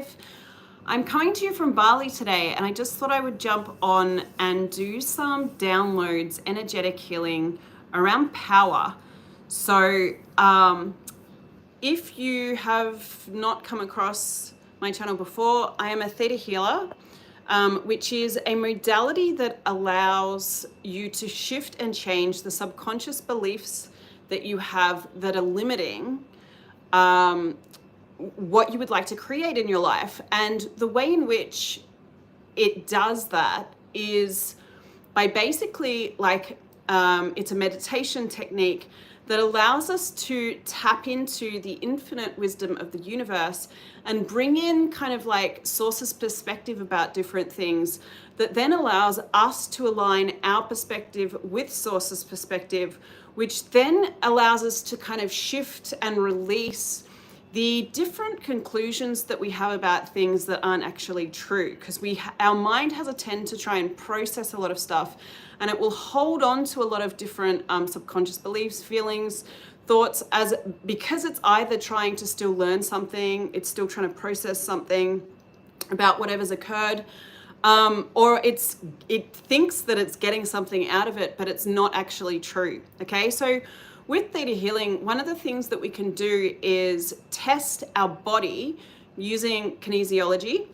life. I'm coming to you from Bali today, and I just thought I would jump on and do some downloads, energetic healing around power. So if you have not come across my channel before, I am a Theta healer, which is a modality that allows you to shift and change the subconscious beliefs that you have that are limiting what you would like to create in your life. And the way in which it does that is by basically it's a meditation technique that allows us to tap into the infinite wisdom of the universe and bring in kind of like source's perspective about different things that then allows us to align our perspective with source's perspective, which then allows us to kind of shift and release the different conclusions that we have about things that aren't actually true, because our mind has a tend to try and process a lot of stuff, and it will hold on to a lot of different subconscious beliefs, feelings, thoughts, because it's either trying to still learn something, it's still trying to process something about whatever's occurred, or it thinks that it's getting something out of it, but it's not actually true. Okay, so with Theta healing, one of the things that we can do is test our body using kinesiology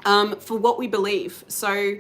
for what we believe. So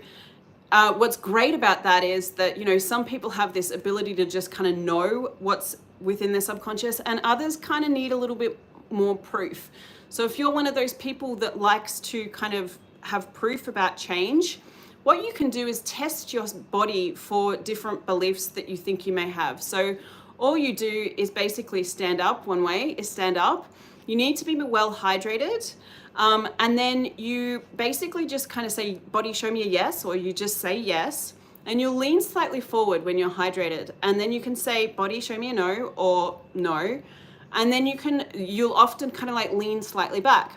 what's great about that is that, some people have this ability to just kind of know what's within their subconscious, and others kind of need a little bit more proof. So if you're one of those people that likes to kind of have proof about change, what you can do is test your body for different beliefs that you think you may have. So all you do is basically stand up. One way is stand up. You need to be well hydrated. And then you basically just kind of say, body, show me a yes, or you just say yes. And you'll lean slightly forward when you're hydrated. And then you can say, body, show me a no, or no. And then you'll often kind of like lean slightly back.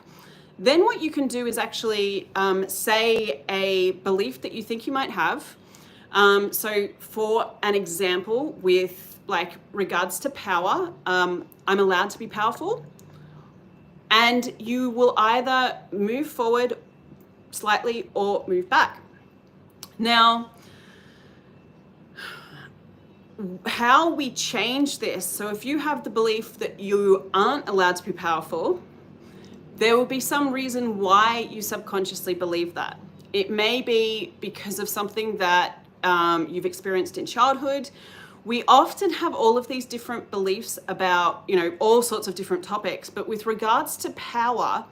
Then what you can do is actually say a belief that you think you might have. So for an example, with regards to power, I'm allowed to be powerful. And you will either move forward slightly or move back. Now, how we change this, so if you have the belief that you aren't allowed to be powerful, there will be some reason why you subconsciously believe that. It may be because of something that you've experienced in childhood. We often have all of these different beliefs about, all sorts of different topics, but with regards to power,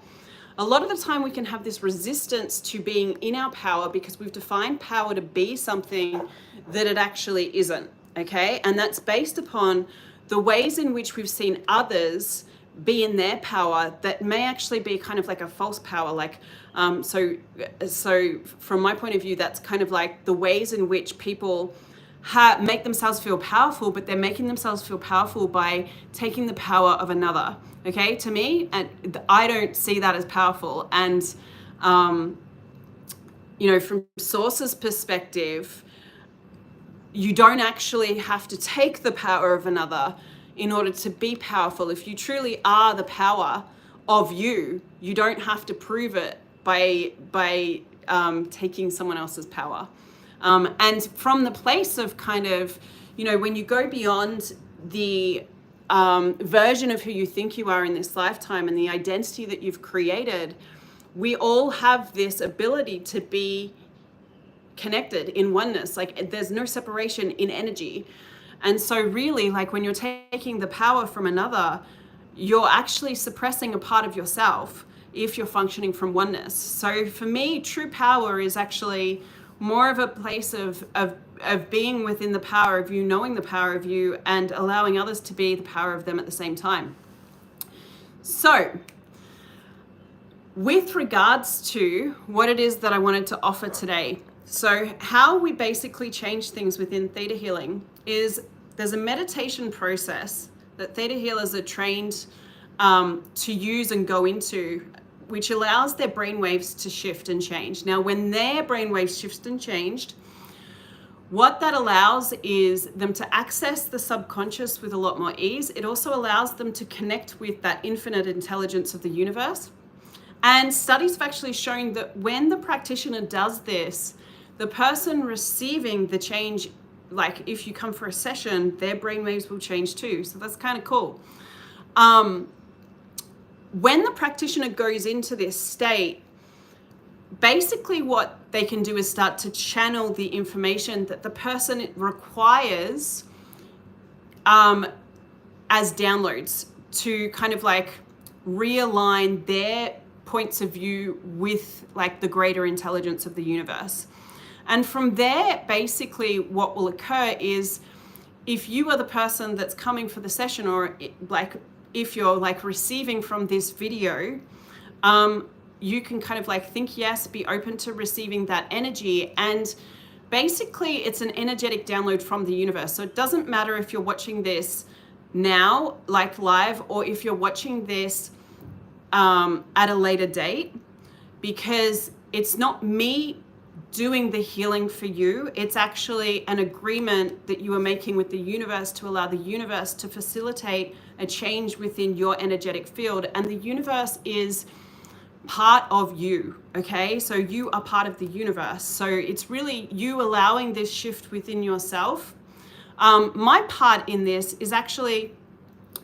a lot of the time we can have this resistance to being in our power because we've defined power to be something that it actually isn't, okay? And that's based upon the ways in which we've seen others be in their power that may actually be kind of like a false power. So from my point of view, that's kind of like the ways in which people make themselves feel powerful, but they're making themselves feel powerful by taking the power of another. Okay, to me, and I don't see that as powerful. And from source's perspective, you don't actually have to take the power of another in order to be powerful. If you truly are the power of you, you don't have to prove it by taking someone else's power. And from the place of kind of, when you go beyond the version of who you think you are in this lifetime and the identity that you've created, we all have this ability to be connected in oneness. There's no separation in energy. And so really, when you're taking the power from another, you're actually suppressing a part of yourself if you're functioning from oneness. So for me, true power is actually more of a place of being within the power of you, knowing the power of you, and allowing others to be the power of them at the same time. So with regards to what it is that I wanted to offer today, so how we basically change things within Theta healing is there's a meditation process that Theta healers are trained to use and go into, which allows their brainwaves to shift and change. Now, when their brainwaves shift and changed, what that allows is them to access the subconscious with a lot more ease. It also allows them to connect with that infinite intelligence of the universe. And studies have actually shown that when the practitioner does this, the person receiving the change, like if you come for a session, their brainwaves will change too. So that's kind of cool. When the practitioner goes into this state, basically what they can do is start to channel the information that the person requires as downloads to kind of like realign their points of view with like the greater intelligence of the universe. And from there, basically what will occur is if you are the person that's coming for the session, or like if you're like receiving from this video, you can kind of like think yes, be open to receiving that energy. And basically it's an energetic download from the universe. So it doesn't matter if you're watching this now, like live, or if you're watching this at a later date, because it's not me doing the healing for you. It's actually an agreement that you are making with the universe to allow the universe to facilitate a change within your energetic field. And the universe is part of you, okay? So you are part of the universe. So it's really you allowing this shift within yourself. My part in this is actually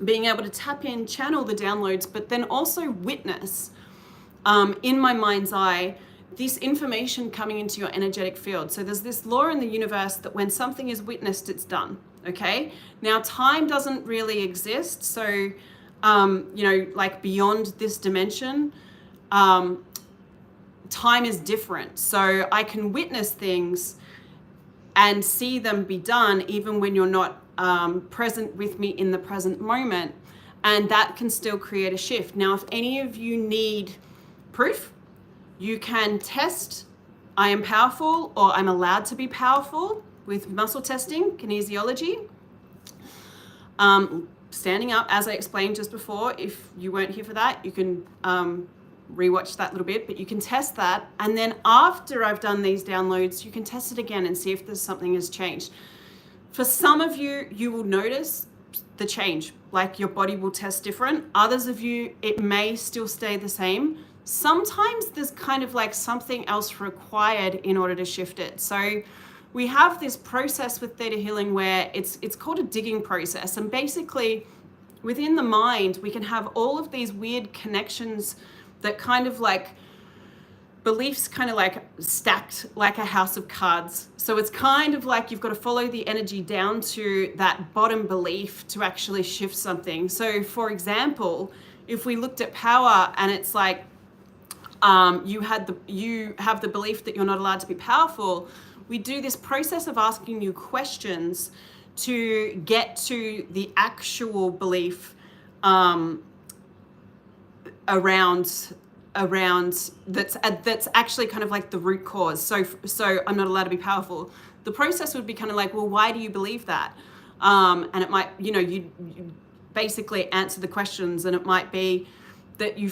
being able to tap in, channel the downloads, but then also witness in my mind's eye this information coming into your energetic field. So there's this law in the universe that when something is witnessed, it's done, okay? Now, time doesn't really exist. So, you know, like beyond this dimension, time is different. So I can witness things and see them be done even when you're not present with me in the present moment. And that can still create a shift. Now, if any of you need proof, you can test I am powerful or I'm allowed to be powerful with muscle testing, kinesiology. Standing up, as I explained just before. If you weren't here for that, you can rewatch that little bit, but you can test that. And then after I've done these downloads, you can test it again and see if there's something has changed. For some of you, you will notice the change, like your body will test different. Others of you, it may still stay the same. Sometimes there's kind of like something else required in order to shift it. So we have this process with theta healing where it's called a digging process. And basically within the mind, we can have all of these weird connections that kind of like beliefs kind of like stacked like a house of cards. So it's kind of like you've got to follow the energy down to that bottom belief to actually shift something. So for example, if we looked at power and it's like, you have the belief that you're not allowed to be powerful, we do this process of asking you questions to get to the actual belief around that's actually kind of like the root cause. So I'm not allowed to be powerful. The process would be kind of like, well, why do you believe that? And it might, you know, you basically answer the questions, and it might be that we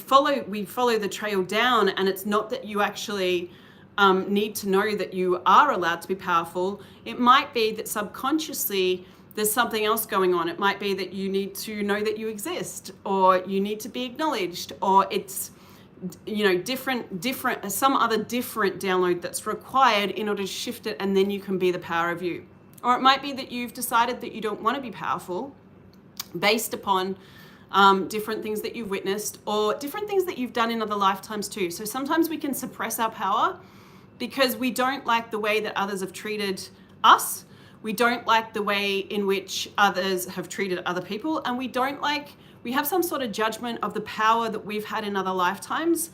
follow the trail down, and it's not that you actually need to know that you are allowed to be powerful. It might be that subconsciously there's something else going on. It might be that you need to know that you exist, or you need to be acknowledged, or it's, you know, some other different download that's required in order to shift it, and then you can be the power of you. Or it might be that you've decided that you don't want to be powerful based upon different things that you've witnessed, or different things that you've done in other lifetimes too. So sometimes we can suppress our power because we don't like the way that others have treated us. We don't like the way in which others have treated other people, and we have some sort of judgment of the power that we've had in other lifetimes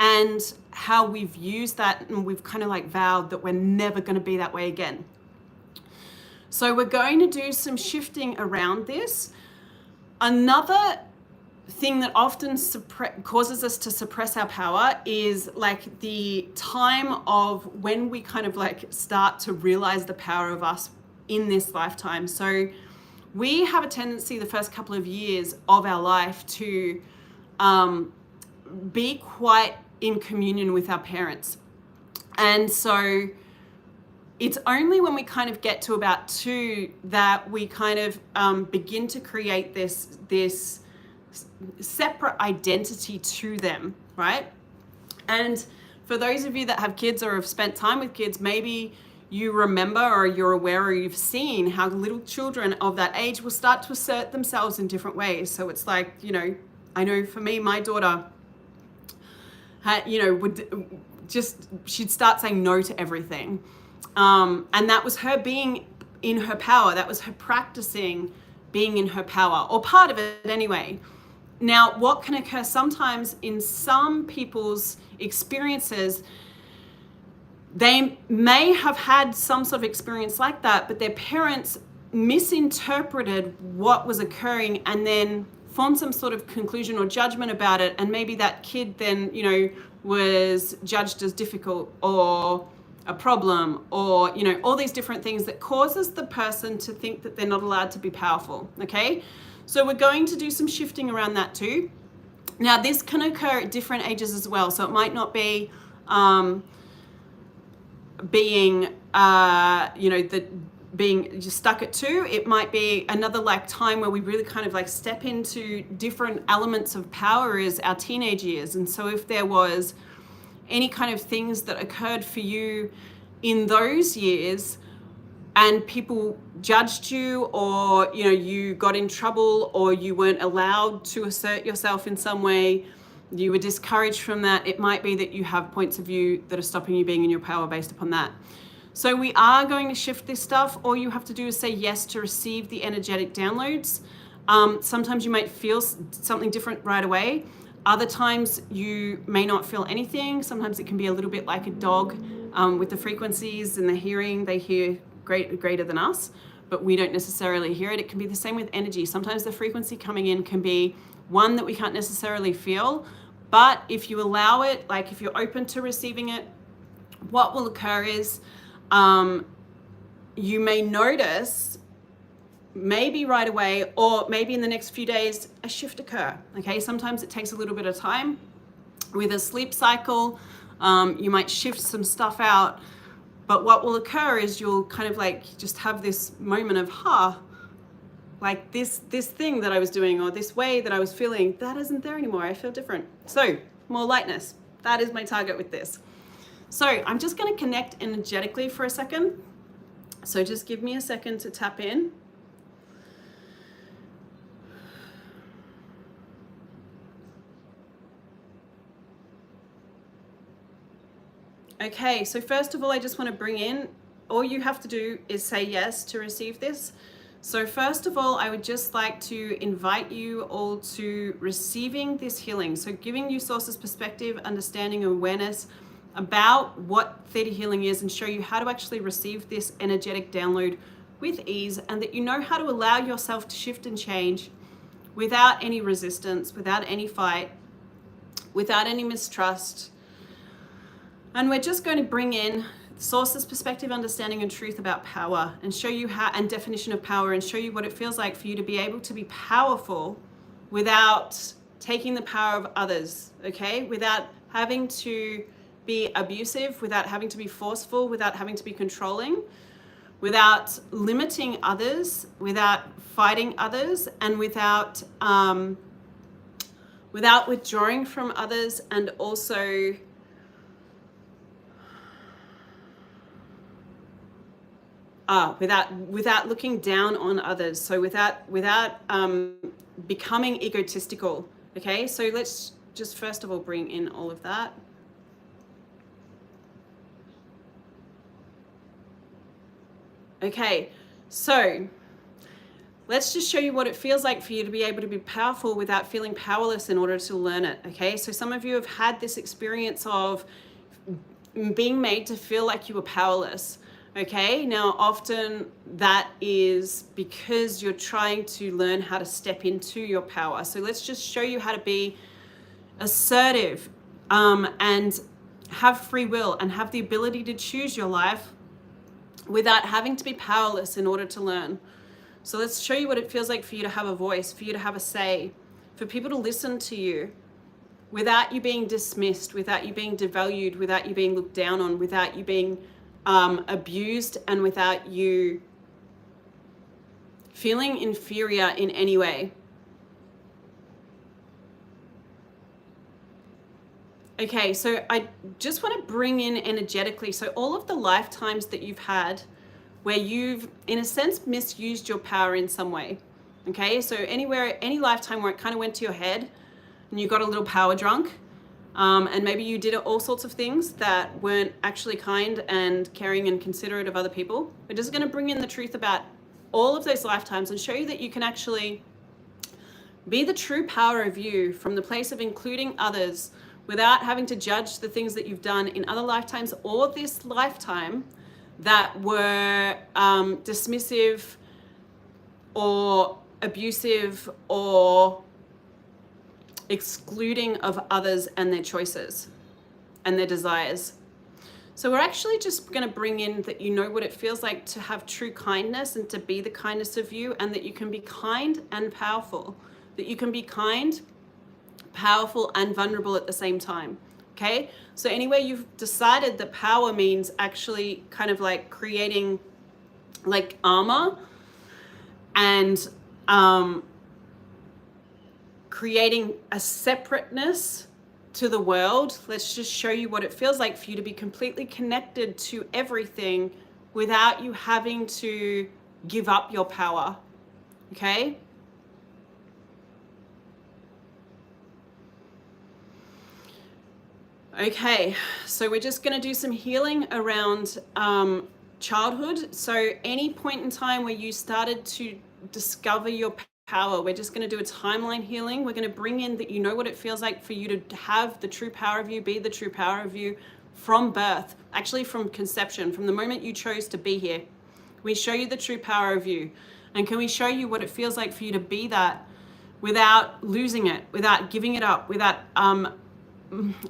and how we've used that, and we've kind of like vowed that we're never going to be that way again. So we're going to do some shifting around this. Another thing that often causes us to suppress our power is like the time of when we kind of like start to realize the power of us in this lifetime. So we have a tendency the first couple of years of our life to be quite in communion with our parents. And so it's only when we kind of get to about 2 that we kind of begin to create this separate identity to them, right? And for those of you that have kids or have spent time with kids, maybe you remember or you're aware or you've seen how little children of that age will start to assert themselves in different ways. So it's like, you know, I know for me, my daughter had, you know, would just, she'd start saying no to everything. And that was her being in her power. That was her practicing being in her power, or part of it anyway. Now, what can occur sometimes in some people's experiences, they may have had some sort of experience like that, but their parents misinterpreted what was occurring and then formed some sort of conclusion or judgment about it. And maybe that kid then, you know, was judged as difficult or a problem, or, you know, all these different things that causes the person to think that they're not allowed to be powerful. Okay. So we're going to do some shifting around that too. Now, this can occur at different ages as well. So it might not be being, you know, being just stuck at 2. It might be another like time where we really kind of like step into different elements of power as our teenage years. And so if there was any kind of things that occurred for you in those years, and people judged you, or, you know, you got in trouble, or you weren't allowed to assert yourself in some way, you were discouraged from that, it might be that you have points of view that are stopping you being in your power based upon that. So we are going to shift this stuff. All you have to do is say yes to receive the energetic downloads. Sometimes you might feel something different right away. Other times you may not feel anything. Sometimes it can be a little bit like a dog with the frequencies and the hearing. They hear greater than us, but we don't necessarily hear it. It can be the same with energy. Sometimes the frequency coming in can be one that we can't necessarily feel, but if you allow it, like if you're open to receiving it, what will occur is you may notice, maybe right away, or maybe in the next few days, a shift occur. Okay, sometimes it takes a little bit of time. With a sleep cycle, you might shift some stuff out. But what will occur is you'll kind of like just have this moment of, like this thing that I was doing, or this way that I was feeling, that isn't there anymore. I feel different. So more lightness. That is my target with this. So I'm just going to connect energetically for a second. So just give me a second to tap in. Okay, so first of all, I just want to bring in, all you have to do is say yes to receive this. So first of all, I would just like to invite you all to receiving this healing. So giving you sources, perspective, understanding, awareness about what theta healing is, and show you how to actually receive this energetic download with ease, and that you know how to allow yourself to shift and change without any resistance, without any fight, without any mistrust. And we're just going to bring in sources, perspective, understanding, and truth about power, and show you how, and definition of power, and show you what it feels like for you to be able to be powerful without taking the power of others, okay? Without having to be abusive, without having to be forceful, without having to be controlling, without limiting others, without fighting others, and without withdrawing from others, and also without looking down on others. So without becoming egotistical. Okay, so let's just first of all bring in all of that. Okay, so let's just show you what it feels like for you to be able to be powerful without feeling powerless in order to learn it. Okay, so some of you have had this experience of being made to feel like you were powerless. Okay, now often that is because you're trying to learn how to step into your power. So let's just show you how to be assertive and have free will and have the ability to choose your life without having to be powerless in order to learn. So let's show you what it feels like for you to have a voice, for you to have a say, for people to listen to you without you being dismissed, without you being devalued, without you being looked down on, without you being abused, and without you feeling inferior in any way. Okay, so I just want to bring in energetically, so all of the lifetimes that you've had where you've, in a sense, misused your power in some way. Okay, so any lifetime where it kind of went to your head and you got a little power drunk, and maybe you did all sorts of things that weren't actually kind and caring and considerate of other people. We're just going to bring in the truth about all of those lifetimes and show you that you can actually be the true power of you from the place of including others without having to judge the things that you've done in other lifetimes or this lifetime that were dismissive or abusive or excluding of others and their choices and their desires. So we're actually just going to bring in that you know what it feels like to have true kindness and to be the kindness of you, and that you can be kind and powerful, that you can be kind, powerful, and vulnerable at the same time. Okay, so anyway, you've decided that power means actually kind of like creating like armor and creating a separateness to the world. Let's just show you what it feels like for you to be completely connected to everything without you having to give up your power. Okay? Okay, so we're just going to do some healing around childhood. So any point in time where you started to discover your power, we're just going to do a timeline healing. We're going to bring in that you know what it feels like for you to have the true power of you, be the true power of you from birth, actually from conception, from the moment you chose to be here. We show you the true power of you. And can we show you what it feels like for you to be that without losing it, without giving it up, without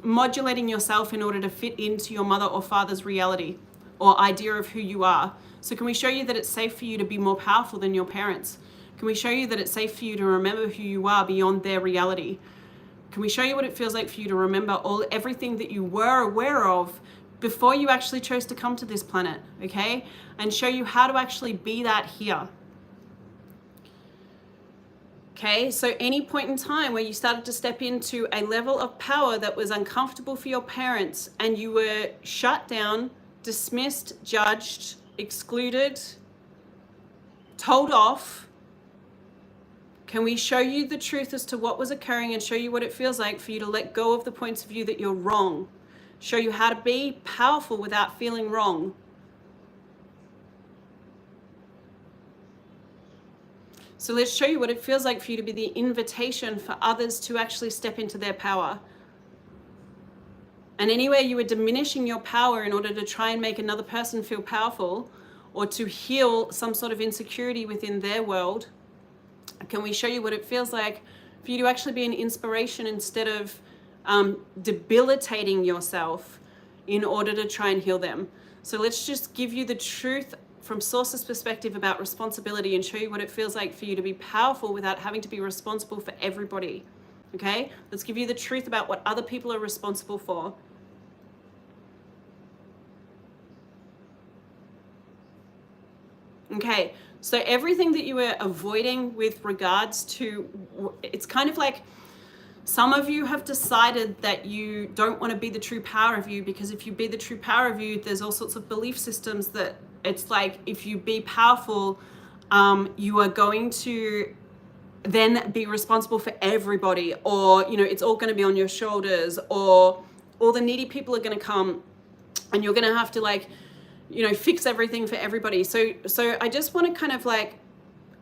modulating yourself in order to fit into your mother or father's reality or idea of who you are. So can we show you that it's safe for you to be more powerful than your parents? Can we show you that it's safe for you to remember who you are beyond their reality? Can we show you what it feels like for you to remember everything that you were aware of before you actually chose to come to this planet, okay? And show you how to actually be that here. Okay, so any point in time where you started to step into a level of power that was uncomfortable for your parents and you were shut down, dismissed, judged, excluded, told off, can we show you the truth as to what was occurring and show you what it feels like for you to let go of the points of view that you're wrong? Show you how to be powerful without feeling wrong. So let's show you what it feels like for you to be the invitation for others to actually step into their power. And anywhere you were diminishing your power in order to try and make another person feel powerful or to heal some sort of insecurity within their world, can we show you what it feels like for you to actually be an inspiration instead of debilitating yourself in order to try and heal them? So let's just give you the truth from Source's perspective about responsibility and show you what it feels like for you to be powerful without having to be responsible for everybody. Okay? Let's give you the truth about what other people are responsible for. Okay, so everything that you were avoiding with regards to, it's kind of like some of you have decided that you don't want to be the true power of you, because if you be the true power of you, there's all sorts of belief systems that it's like if you be powerful, you are going to then be responsible for everybody, or it's all going to be on your shoulders, or all the needy people are going to come and you're going to have to fix everything for everybody. So I just want to kind of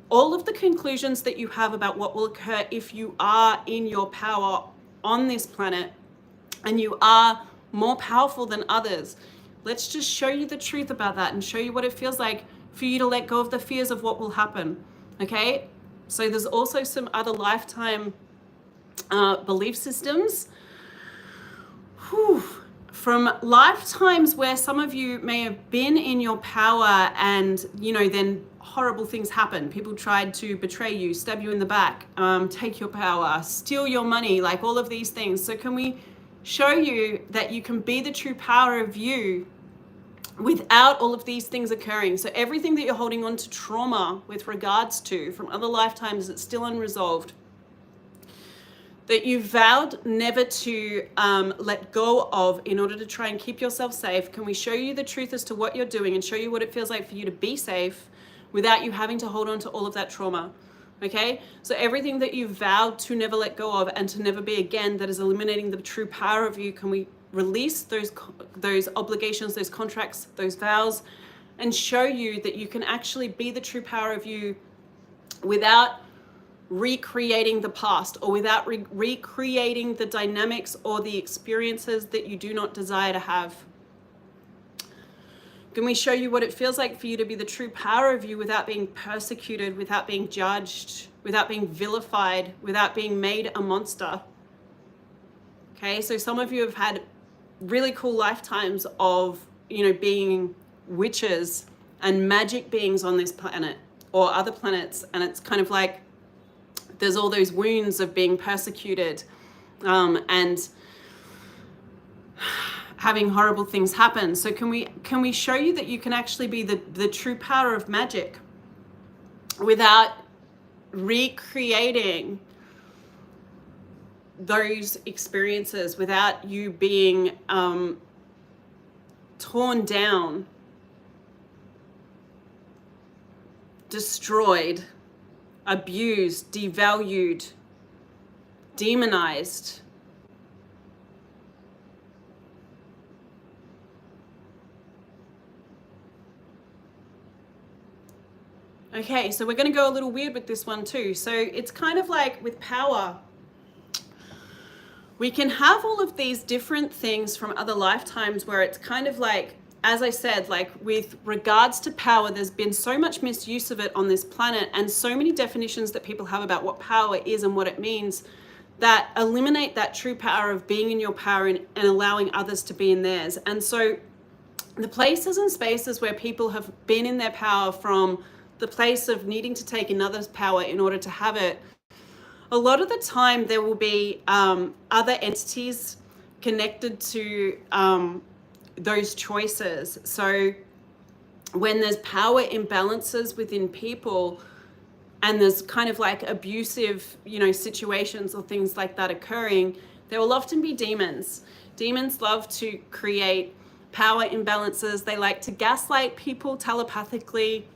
all of the conclusions that you have about what will occur if you are in your power on this planet and you are more powerful than others. Let's just show you the truth about that and show you what it feels like for you to let go of the fears of what will happen. Okay? So there's also some other lifetime belief systems. From lifetimes where some of you may have been in your power and, then horrible things happen. People tried to betray you, stab you in the back, take your power, steal your money, all of these things. So can we show you that you can be the true power of you without all of these things occurring? So everything that you're holding on to trauma with regards to from other lifetimes that's still unresolved, that you vowed never to let go of in order to try and keep yourself safe? Can we show you the truth as to what you're doing and show you what it feels like for you to be safe without you having to hold on to all of that trauma? Okay, so everything that you vowed to never let go of and to never be again, that is eliminating the true power of you, can we release those obligations, those contracts, those vows, and show you that you can actually be the true power of you without recreating the past, or without recreating the dynamics or the experiences that you do not desire to have? Can we show you what it feels like for you to be the true power of you without being persecuted, without being judged, without being vilified, without being made a monster? Okay, so some of you have had really cool lifetimes of, being witches and magic beings on this planet or other planets, and it's kind of like there's all those wounds of being persecuted and having horrible things happen. So can we show you that you can actually be the true power of magic without recreating those experiences, without you being torn down, destroyed, abused, devalued, demonized? Okay, so we're going to go a little weird with this one too. So it's kind of like with power, we can have all of these different things from other lifetimes where it's kind of like, as I said, like with regards to power, there's been so much misuse of it on this planet, and so many definitions that people have about what power is and what it means, that eliminate that true power of being in your power and allowing others to be in theirs. And so the places and spaces where people have been in their power from the place of needing to take another's power in order to have it, a lot of the time there will be other entities connected to those choices. So when there's power imbalances within people and there's kind of like abusive, situations or things like that occurring, there will often be demons. Demons love to create power imbalances. They like to gaslight people telepathically.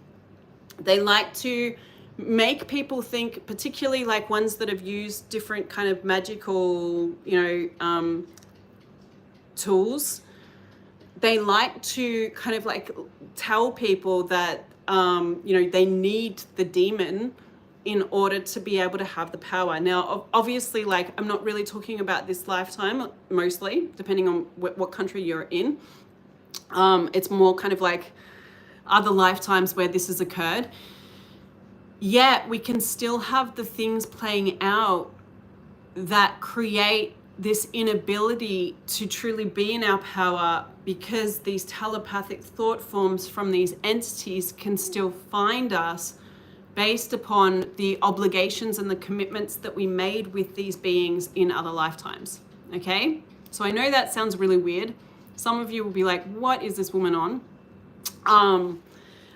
They like to make people think, particularly like ones that have used different kind of magical, tools. They like to kind of like tell people that, they need the demon in order to be able to have the power. Now, obviously, like, I'm not really talking about this lifetime, mostly, depending on what country you're in. It's more kind of like other lifetimes where this has occurred. Yet we can still have the things playing out that create this inability to truly be in our power, because these telepathic thought forms from these entities can still find us based upon the obligations and the commitments that we made with these beings in other lifetimes. Okay? So I know that sounds really weird. Some of you will be like, what is this woman on?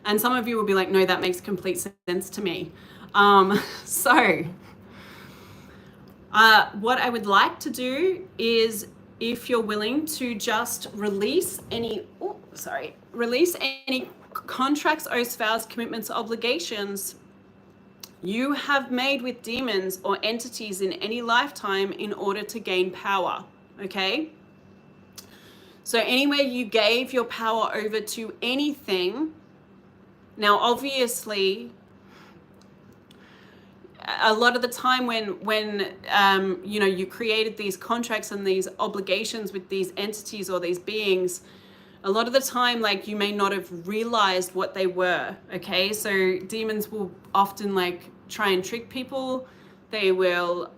And some of you will be like, no, that makes complete sense to me. What I would like to do is, if you're willing to just release any contracts, oaths, vows, commitments, obligations you have made with demons or entities in any lifetime in order to gain power, okay? So anywhere you gave your power over to anything, now obviously, a lot of the time when you created these contracts and these obligations with these entities or these beings, a lot of the time, like, you may not have realized what they were, okay? So demons will often like try and trick people. They will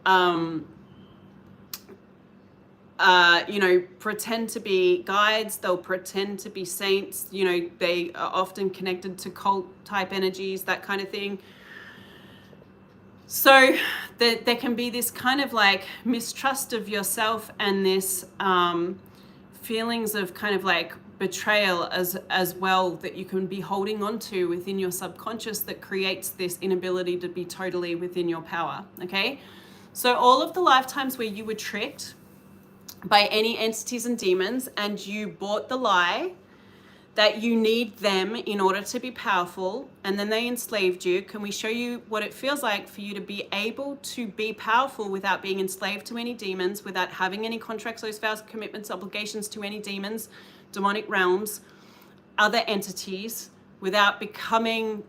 pretend to be guides. They'll pretend to be saints. They are often connected to cult type energies, that kind of thing. So there can be this kind of like mistrust of yourself and this feelings of kind of like betrayal as well that you can be holding on to within your subconscious, that creates this inability to be totally within your power, okay? So all of the lifetimes where you were tricked by any entities and demons and you bought the lie that you need them in order to be powerful, and then they enslaved you. Can we show you what it feels like for you to be able to be powerful without being enslaved to any demons, without having any contracts, oaths, vows, commitments, obligations to any demons, demonic realms, other entities, without becoming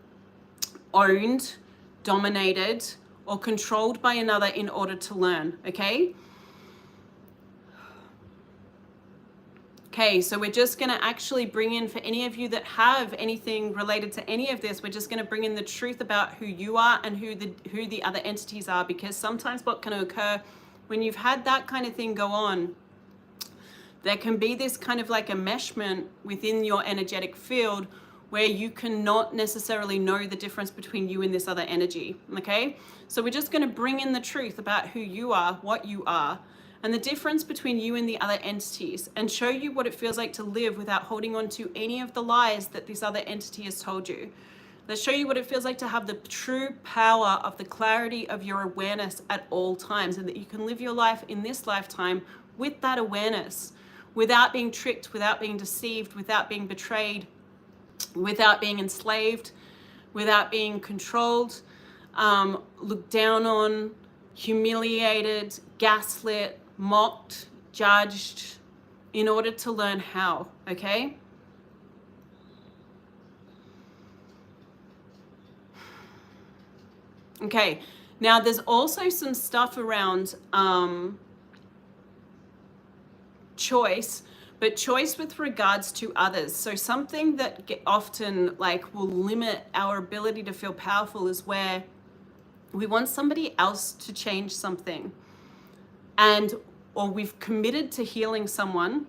owned, dominated, or controlled by another in order to learn, okay? Okay, so we're just going to actually bring in, for any of you that have anything related to any of this, we're just going to bring in the truth about who you are and who the other entities are, because sometimes what can occur when you've had that kind of thing go on, there can be this kind of like enmeshment within your energetic field where you cannot necessarily know the difference between you and this other energy, okay? So we're just going to bring in the truth about who you are, what you are, and the difference between you and the other entities, and show you what it feels like to live without holding on to any of the lies that this other entity has told you. Let's show you what it feels like to have the true power of the clarity of your awareness at all times, and that you can live your life in this lifetime with that awareness, without being tricked, without being deceived, without being betrayed, without being enslaved, without being controlled, looked down on, humiliated, gaslit, mocked, judged, in order to learn how, okay? Okay, now there's also some stuff around choice, but choice with regards to others. So something that often like will limit our ability to feel powerful is where we want somebody else to change something, or we've committed to healing someone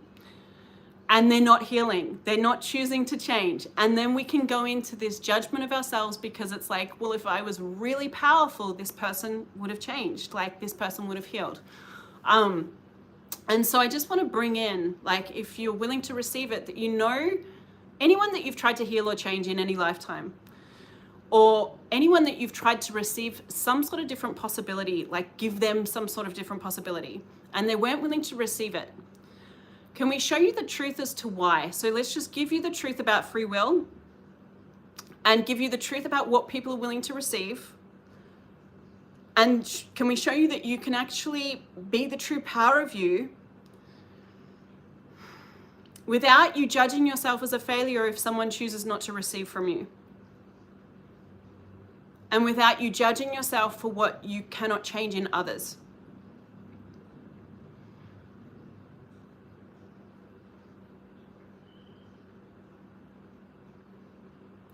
and they're not healing, they're not choosing to change. And then we can go into this judgment of ourselves, because it's like, well, if I was really powerful, this person would have changed, like this person would have healed. And so I just want to bring in, like, if you're willing to receive it, that you know anyone that you've tried to heal or change in any lifetime, or anyone that you've tried to receive some sort of different possibility, like give them some sort of different possibility, and they weren't willing to receive it. Can we show you the truth as to why? So let's just give you the truth about free will, and give you the truth about what people are willing to receive. And can we show you that you can actually be the true power of you without you judging yourself as a failure if someone chooses not to receive from you? And without you judging yourself for what you cannot change in others.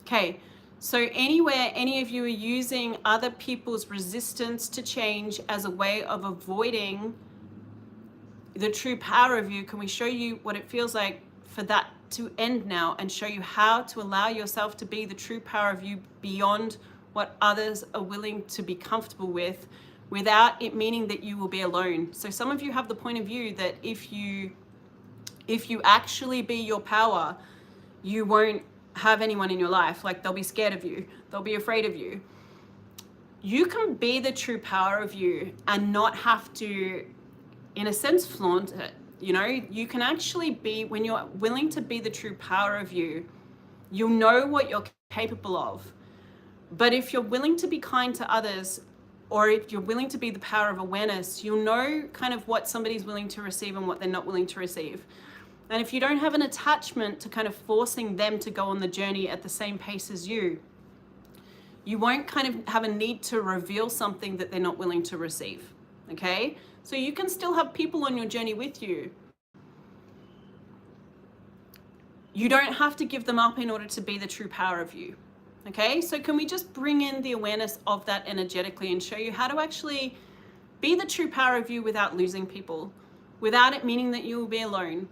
Okay, so anywhere any of you are using other people's resistance to change as a way of avoiding the true power of you, can we show you what it feels like for that to end now, and show you how to allow yourself to be the true power of you beyond what others are willing to be comfortable with, without it meaning that you will be alone. So some of you have the point of view that if you actually be your power, you won't have anyone in your life. Like, they'll be scared of you, they'll be afraid of you. You can be the true power of you and not have to, in a sense, flaunt it. You know, you can actually be, when you're willing to be the true power of you, you'll know what you're capable of. But if you're willing to be kind to others, or if you're willing to be the power of awareness, you'll know kind of what somebody's willing to receive and what they're not willing to receive. And if you don't have an attachment to kind of forcing them to go on the journey at the same pace as you, you won't kind of have a need to reveal something that they're not willing to receive, okay? So you can still have people on your journey with you. You don't have to give them up in order to be the true power of you, okay? So can we just bring in the awareness of that energetically and show you how to actually be the true power of you without losing people, without it meaning that you will be alone.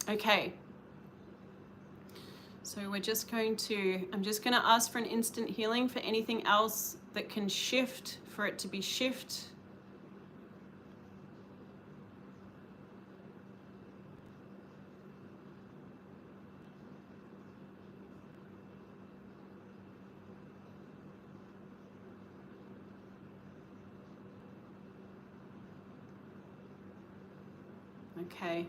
Okay. So we're just going to, I'm just going to ask for an instant healing for anything else that can shift, for it to be shift. Okay.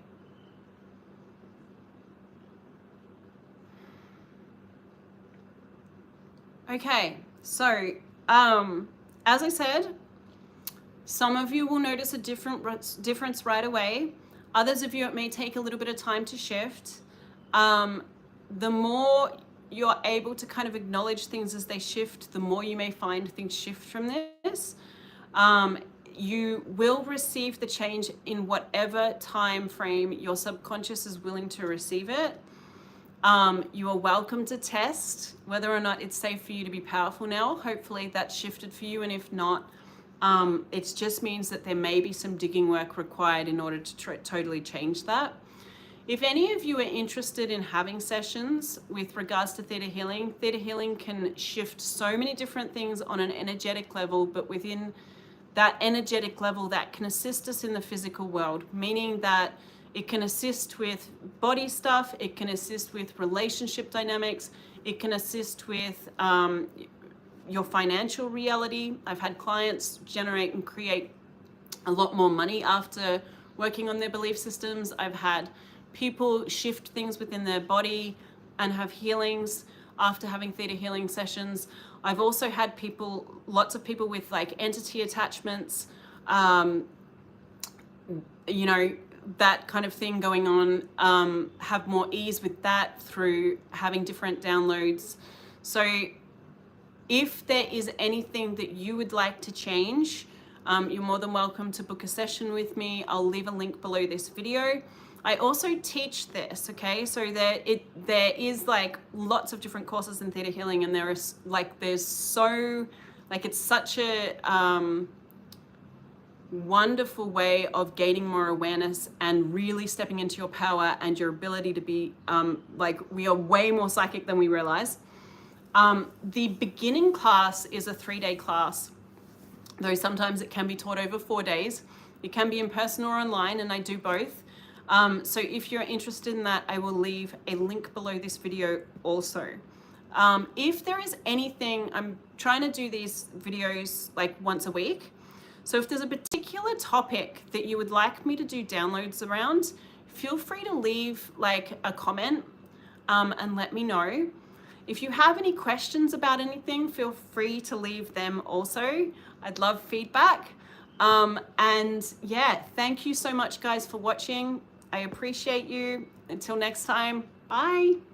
Okay, so as I said, some of you will notice a difference right away. Others of you, it may take a little bit of time to shift. The more you're able to kind of acknowledge things as they shift, the more you may find things shift from this. You will receive the change in whatever time frame your subconscious is willing to receive it. You are welcome to test whether or not it's safe for you to be powerful now. Hopefully that's shifted for you, and if not, it just means that there may be some digging work required in order to totally change that. If any of you are interested in having sessions with regards to Theta Healing can shift so many different things on an energetic level, but within that energetic level that can assist us in the physical world, meaning that it can assist with body stuff, it can assist with relationship dynamics, it can assist with your financial reality. I've had clients generate and create a lot more money after working on their belief systems. I've had people shift things within their body and have healings after having Theta healing sessions. I've also had lots of people with like entity attachments, you know, that kind of thing going on, have more ease with that through having different downloads. So if there is anything that you would like to change, you're more than welcome to book a session with me. I'll leave a link below this video. I also teach this, okay? So there is like lots of different courses in Theta Healing, and it's such a wonderful way of gaining more awareness and really stepping into your power and your ability to be we are way more psychic than we realize. The beginning class is a 3-day class, though sometimes it can be taught over 4 days. It can be in person or online, and I do both. So if you're interested in that, I will leave a link below this video also. If there is anything, I'm trying to do these videos like once a week. So if there's a particular topic that you would like me to do downloads around, feel free to leave like a comment and let me know. If you have any questions about anything, feel free to leave them also. I'd love feedback. And yeah, thank you so much guys for watching. I appreciate you. Until next time, bye.